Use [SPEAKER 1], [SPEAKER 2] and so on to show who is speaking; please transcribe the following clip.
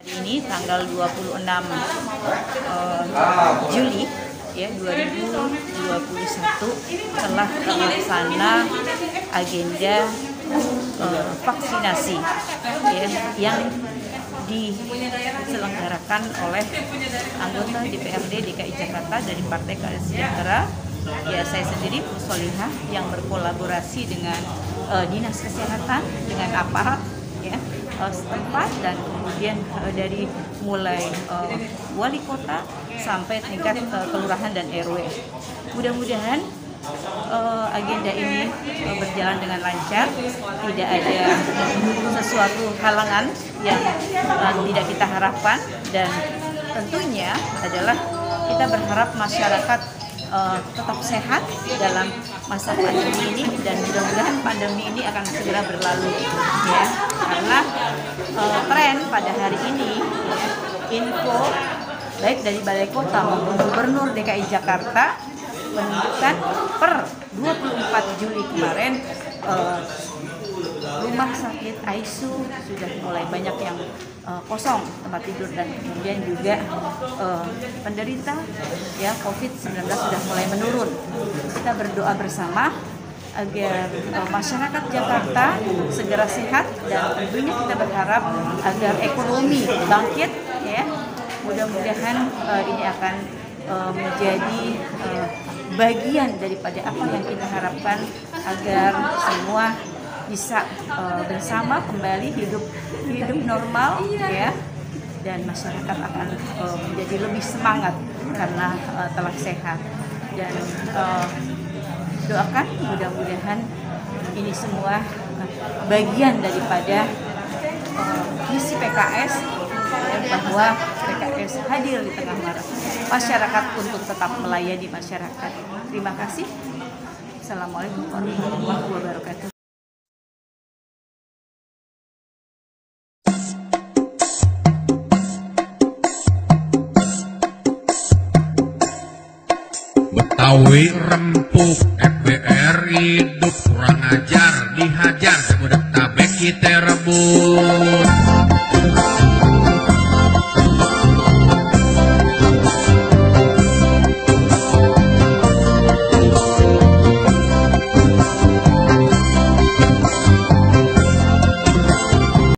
[SPEAKER 1] Ini tanggal 26 Juli ya 2021 telah terlaksana agenda vaksinasi ya, yang diselenggarakan oleh anggota DPRD DKI Jakarta dari Partai Keadilan Sejahtera. Ya, saya sendiri Bu Solihah yang berkolaborasi dengan Dinas Kesehatan, dengan aparat ya setempat, dan kemudian dari mulai wali kota sampai tingkat kelurahan dan RW. Mudah-mudahan agenda ini berjalan dengan lancar, tidak ada sesuatu halangan yang tidak kita harapkan, dan tentunya adalah kita berharap masyarakat tetap sehat dalam masa pandemi ini, dan mudah-mudahan pandemi ini akan segera berlalu ya, karena tren pada hari ini ya, info baik dari Balai Kota maupun Gubernur DKI Jakarta menunjukkan per 24 Juli kemarin rumah sakit ICU sudah mulai banyak yang kosong tempat tidur, dan kemudian juga penderita ya COVID-19 sudah mulai menurun. Kita berdoa bersama agar masyarakat Jakarta segera sehat, dan tentunya kita berharap agar ekonomi bangkit ya. Mudah-mudahan ini akan menjadi bagian daripada apa yang kita harapkan, agar semua bisa bersama kembali hidup normal ya, dan masyarakat akan menjadi lebih semangat karena telah sehat. Dan doakan mudah-mudahan ini semua bagian daripada misi PKS ya, bahwa PKS hadir di tengah masyarakat untuk tetap melayani masyarakat. Terima kasih. Assalamualaikum warahmatullahi wabarakatuh.
[SPEAKER 2] Betawi rempuk FBR hidup kurang ajar, dihajar sebudak tabek kita rebut.